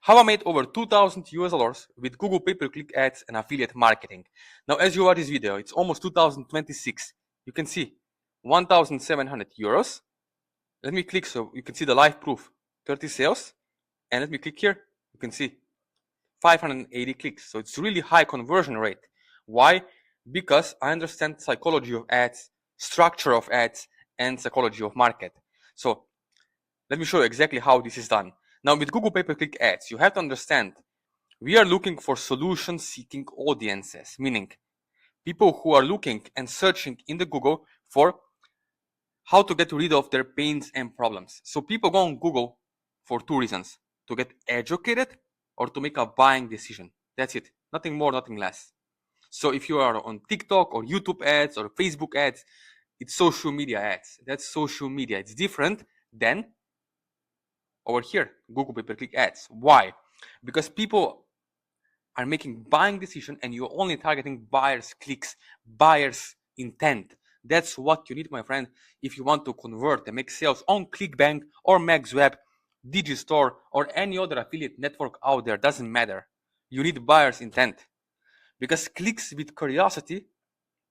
How I made over $2,000 with Google pay-per-click ads and affiliate marketing. Now, as you watch this video, it's almost 2026. You can see 1,700 euros. Let me click so you can see the live proof. 30 sales. And let me click here. You can see 580 clicks. So it's really high conversion rate. Why? Because I understand psychology of ads, structure of ads, and psychology of market. So let me show you exactly how this is done. Now with Google pay-per-click ads, you have to understand we are looking for solution-seeking audiences, meaning people who are looking and searching in the Google for how to get rid of their pains and problems. So people go on Google for two reasons: to get educated or to make a buying decision. That's it. Nothing more, nothing less. So if you are on TikTok or YouTube ads or Facebook ads, it's social media ads. That's social media. It's different than over here, Google pay-per-click ads. Why? Because people are making buying decision and you're only targeting buyers clicks, buyers intent. That's what you need, my friend, if you want to convert and make sales on ClickBank or MaxWeb, Digistore, or any other affiliate network out there. Doesn't matter. You need buyers intent, because clicks with curiosity,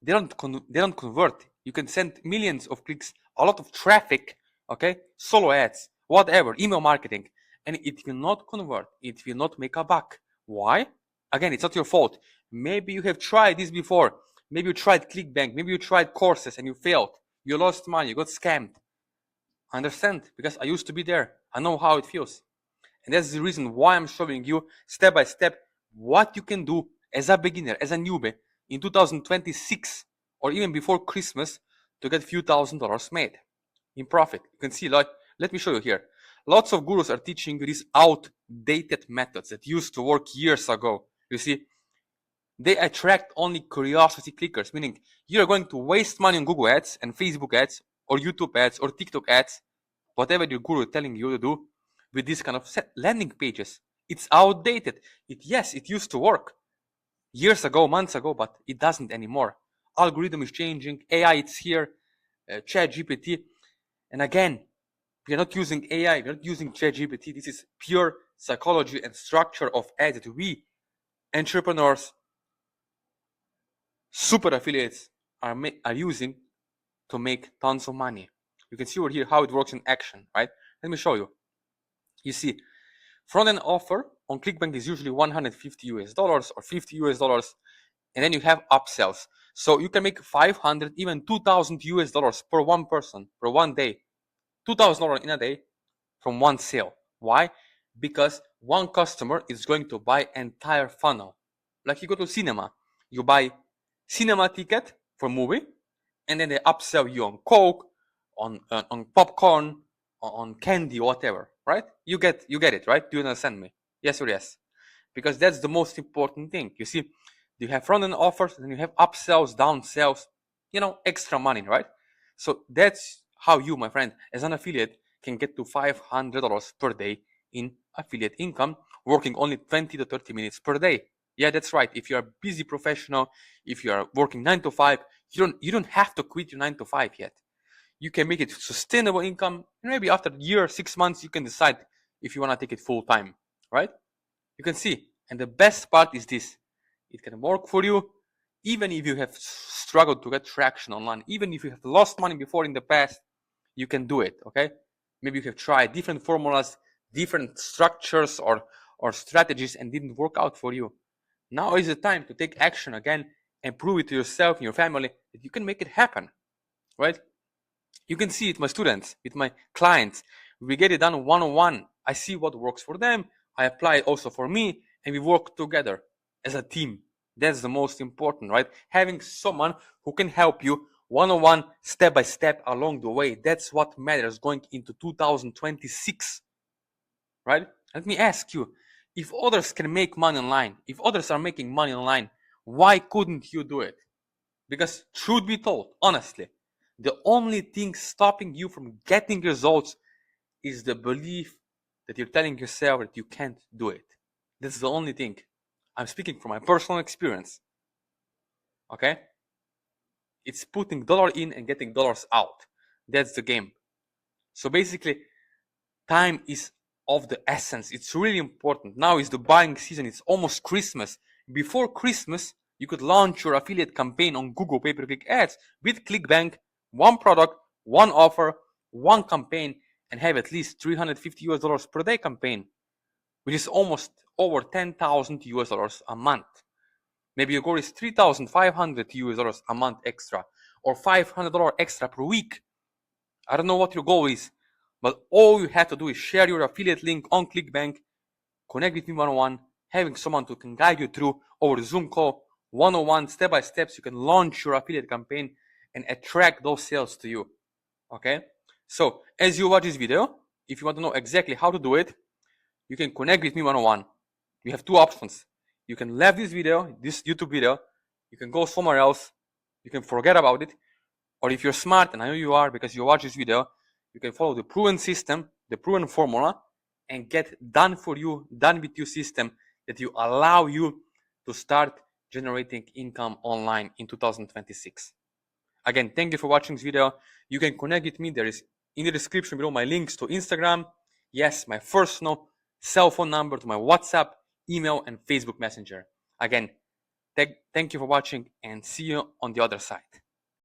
they don't convert. You can send millions of clicks, a lot of traffic, okay, solo ads, whatever, email marketing, and it will not convert. It will not make a buck. Why? Again, it's not your fault. Maybe you have tried this before. Maybe you tried ClickBank. Maybe you tried courses and you failed. You lost money. You got scammed. I understand, because I used to be there. I know how it feels. And that's the reason why I'm showing you step by step what you can do as a beginner, as a newbie in 2026 or even before Christmas to get a few $1,000s made in profit. You can see, like, let me show you here. Lots of gurus are teaching you these outdated methods that used to work years ago. You see, they attract only curiosity clickers, meaning you're going to waste money on Google ads and Facebook ads or YouTube ads or TikTok ads, whatever your guru is telling you to do with these kind of landing pages. It's outdated. Yes, it used to work years ago, months ago, but it doesn't anymore. Algorithm is changing. AI, it's here. ChatGPT. And again, we are not using AI. We are not using ChatGPT. This is pure psychology and structure of ads that we, entrepreneurs, super affiliates, are using to make tons of money. You can see over here how it works in action, right? Let me show you. You see, front-end offer on ClickBank is usually $150 or $50, and then you have upsells. So you can make 500, even $2,000 per one person, per one day. $2,000 in a day from one sale. Why? Because one customer is going to buy entire funnel. Like you go to cinema, you buy cinema ticket for movie, and then they upsell you on Coke, on popcorn, on candy, whatever, right? You get it, right? Do you understand me? Yes or yes? Because that's the most important thing. You see, you have front-end offers, and then you have upsells, downsells, extra money, right? So that's how you, my friend, as an affiliate, can get to $500 per day in affiliate income, working only 20 to 30 minutes per day. Yeah, that's right. If you're a busy professional, if you are working 9 to 5, you don't have to quit your 9 to 5 yet. You can make it sustainable income, and maybe after a year, 6 months, you can decide if you want to take it full time, right? You can see, and the best part is this: it can work for you even if you have struggled to get traction online, even if you have lost money before in the past. You can do it. Okay, maybe you have tried different formulas, different structures or strategies, and didn't work out for you. Now is the time to take action again and prove it to yourself and your family that you can make it happen, right? You can see it, my students, with my clients. We get it done one-on-one. I see what works for them. I apply it also for me, and we work together as a team. That's the most important, right? Having someone who can help you one-on-one, step by step along the way. That's what matters going into 2026, right? Let me ask you, if others can make money online, if others are making money online, why couldn't you do it? Because truth be told, honestly, the only thing stopping you from getting results is the belief that you're telling yourself that you can't do it. That's the only thing. I'm speaking from my personal experience. Okay? It's putting dollar in and getting dollars out. That's the game. So basically, time is of the essence. It's really important. Now is the buying season. It's almost Christmas. Before Christmas, you could launch your affiliate campaign on Google pay-per-click ads with ClickBank, one product, one offer, one campaign, and have at least $350 per day campaign, which is almost over $10,000 a month. Maybe your goal is $3,500 a month extra, or $500 extra per week. I don't know what your goal is, but all you have to do is share your affiliate link on ClickBank, connect with me one-on-one, having someone who can guide you through over Zoom call, one-on-one, step-by-step, so you can launch your affiliate campaign and attract those sales to you. Okay? So as you watch this video, if you want to know exactly how to do it, you can connect with me one-on-one. You have two options. You can leave this video, this YouTube video, you can go somewhere else, you can forget about it, or if you're smart, and I know you are because you watch this video, you can follow the proven system, the proven formula, and get done for you, done with you system that you allow you to start generating income online in 2026. Again, thank you for watching this video. You can connect with me. There is in the description below my links to Instagram, yes, my personal cell phone number, to my WhatsApp, email, and Facebook Messenger. Again, thank you for watching, and see you on the other side.